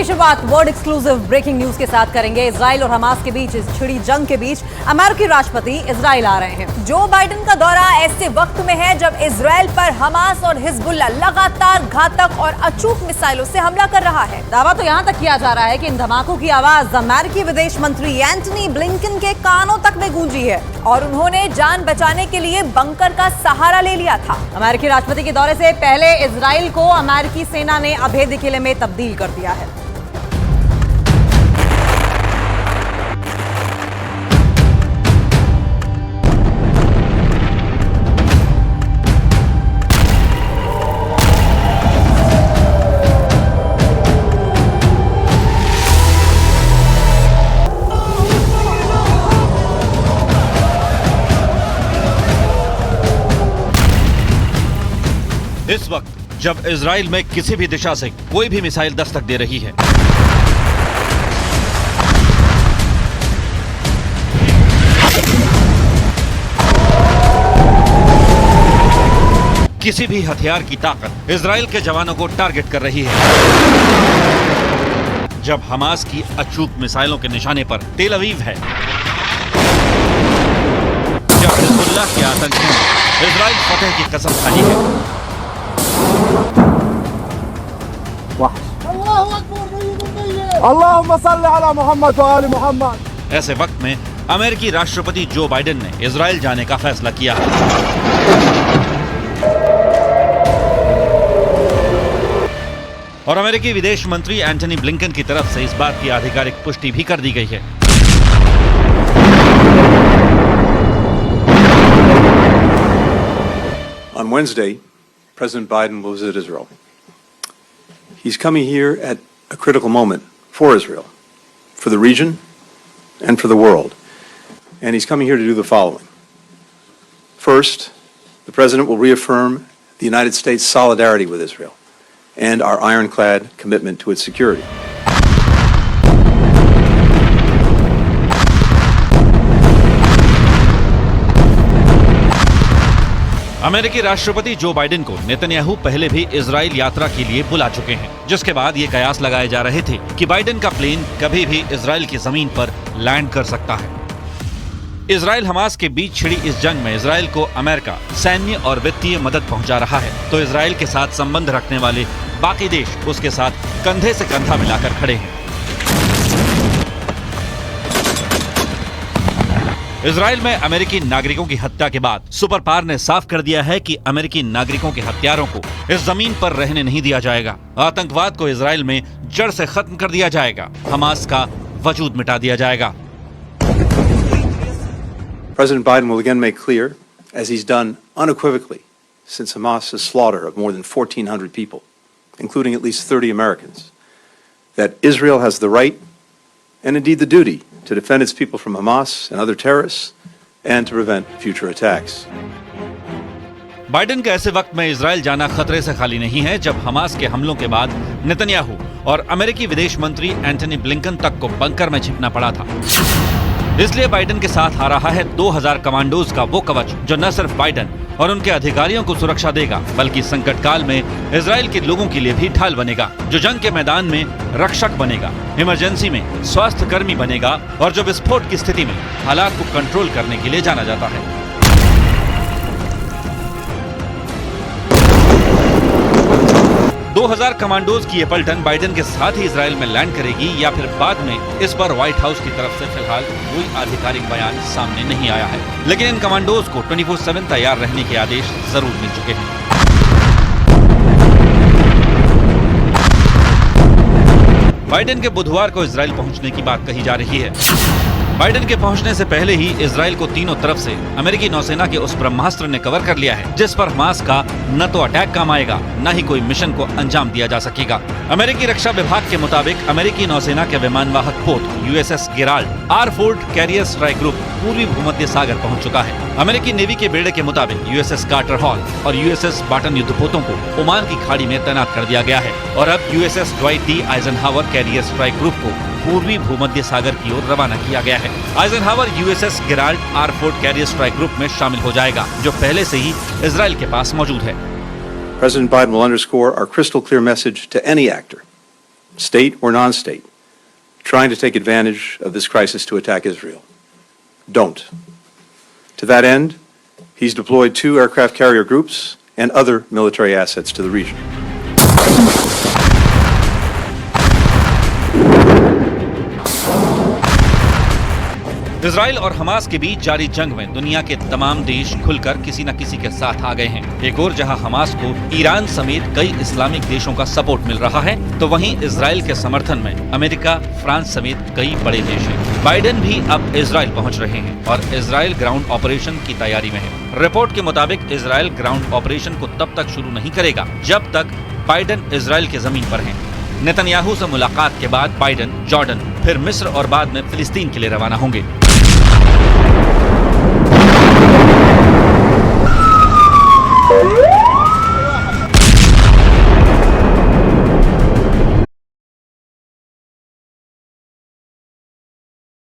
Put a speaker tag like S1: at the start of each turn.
S1: की शुरुआत world exclusive breaking news के साथ करेंगे। इजराइल और हमास के बीच इस छिड़ी जंग के बीच अमेरिकी राष्ट्रपति इजराइल आ रहे हैं। जो बाइडेन का दौरा ऐसे वक्त में है जब इजराइल पर हमास और हिजबुल्लाह लगातार घातक और अचूक मिसाइलों से हमला कर रहा है। दावा तो यहां तक किया जा रहा है कि इन धमाकों की आवाज अमेरिकी विदेश मंत्री एंटनी ब्लिंकन के कानों तक में गूंजी है और उन्होंने जान बचाने के लिए बंकर का सहारा ले लिया था। अमेरिकी राष्ट्रपति के दौरे से पहले इजराइल को अमेरिकी सेना ने अभेद्य किले में तब्दील कर दिया है।
S2: इस वक्त जब इजराइल में किसी भी दिशा से कोई भी मिसाइल दस्तक दे रही है, किसी भी हथियार की ताकत इजराइल के जवानों को टारगेट कर रही है, जब हमास की अचूक मिसाइलों के निशाने पर तेल अवीव है, जब हिजबुल्लाह के आतंकियों ने इजराइल फतेह की कसम खाई है,
S3: अल्लाहुम्मा सल्ली अला मुहम्मद व आले मुहम्मद।
S2: ऐसे वक्त में अमेरिकी राष्ट्रपति जो बाइडेन ने इजराइल जाने का फैसला किया है। और अमेरिकी विदेश मंत्री एंटनी ब्लिंकन की तरफ से इस बात की आधिकारिक पुष्टि भी कर दी गई है।
S4: On Wednesday, President Biden will visit Israel. He's coming here at a critical moment for Israel, for the region, and for the world. And he's coming here to do the following. First, the President will reaffirm the United States' solidarity with Israel and our ironclad commitment to its security.
S2: अमेरिकी राष्ट्रपति Joe Biden को Netanyahu पहले भी Israel यात्रा के लिए बुला चुके हैं, जिसके बाद ये कयास लगाए जा रहे थे कि बाइडेन का प्लेन कभी भी इजराइल की जमीन पर लैंड कर सकता है। इजराइल हमास के बीच छिड़ी इस जंग में इजराइल को अमेरिका सैन्य और वित्तीय मदद पहुंचा रहा है, तो इजराइल के साथ संबंध रखने वाले बाकी देश उसके साथ कंधे से कंधा मिलाकर खड़े हैं। इजराइल में अमेरिकी नागरिकों की हत्या के बाद सुपर पावर ने साफ कर दिया है कि अमेरिकी नागरिकों के हत्यारों को इस जमीन पर रहने नहीं दिया जाएगा। आतंकवाद को इजराइल में जड़ से खत्म कर दिया जाएगा। हमास का वजूद मिटा दिया जाएगा।
S4: President Biden will again make clear, as he's done unequivocally since Hamas's slaughter of more than 1,400 people, including at least 30 Americans, that Israel has the right and indeed the duty to defend its people from Hamas and other terrorists and to prevent future attacks.
S2: Biden के ऐसे वक्त में Israel जाना खतरे से खाली नहीं है, जब हमास के हमलों के बाद नेतन्याहू और अमेरिकी विदेश मंत्री एंटनी ब्लिंकन तक को बंकर में छिपना पड़ा था। इसलिए बाइडेन के साथ आ रहा है 2000 कमांडोज का वो कवच जो न सिर्फ बाइडेन और उनके अधिकारियों को सुरक्षा देगा, बल्कि संकट काल में इजराइल के लोगों के लिए भी ढाल बनेगा, जो जंग के मैदान में रक्षक बनेगा, इमरजेंसी में स्वास्थ्य कर्मी बनेगा और जो विस्फोट की स्थिति में हालात को कंट्रोल करने के लिए जाना जाता है। 2000 कमांडोज की ये पलटन बाइडेन के साथ ही इजराइल में लैंड करेगी या फिर बाद में, इस पर व्हाइट हाउस की तरफ से फिलहाल कोई आधिकारिक बयान सामने नहीं आया है, लेकिन इन कमांडोज को 24/7 तैयार रहने के आदेश जरूर मिल चुके हैं। बाइडेन के बुधवार को इजराइल पहुंचने की बात कही जा रही है। बाइडेन के पहुंचने से पहले ही इजराइल को तीनों तरफ से अमेरिकी नौसेना के उस ब्रह्मास्त्र ने कवर कर लिया है, जिस पर हमास का न तो अटैक काम आएगा, न ही कोई मिशन को अंजाम दिया जा सकेगा। अमेरिकी रक्षा विभाग के मुताबिक अमेरिकी नौसेना के विमानवाहक पोत USS गेराल्ड आर-4 कैरियर स्ट्राइक ग्रुप पूर्वी भूमध्य सागर पहुंच चुका है। अमेरिकी नेवी के बेड़े के मुताबिक USS कार्टर हॉल और USS बाटन युद्धपोतों को ओमान की खाड़ी में तैनात कर दिया गया है और अब USS Dwight D Eisenhower career strike group को पूर्वी भूमध्य सागर की ओर रवाना किया गया है। आइजनहावर USS गेराल्ड आर-4 कैरियर स्ट्राइक ग्रुप में शामिल हो जाएगा, जो पहले से ही इजराइल के पास मौजूद है।
S4: President Biden will underscore our crystal clear message to any actor state or non-state, trying to take advantage of this crisis to attack Israel. Don't. To that end, he's deployed 2 aircraft carrier groups and other military assets to the region.
S2: Israel और Hamas के बीच जारी जंग में दुनिया के तमाम देश खुलकर किसी न किसी के साथ आ गए हैं। एक और जहां हमास को ईरान समेत कई इस्लामिक देशों का सपोर्ट मिल रहा है, तो वहीं इजराइल के समर्थन में अमेरिका, फ्रांस समेत कई बड़े देश हैं। बाइडेन भी अब इजराइल पहुंच रहे हैं और इजराइल ग्राउंड ऑपरेशन की तैयारी में है। रिपोर्ट के मुताबिक इजराइल ग्राउंड ऑपरेशन को तब तक शुरू नहीं करेगा जब तक बाइडेन इजराइल की जमीन पर हैं। नेतन्याहू से मुलाकात के बाद बाइडेन जॉर्डन, फिर मिस्र और बाद में फिलिस्तीन के लिए रवाना होंगे।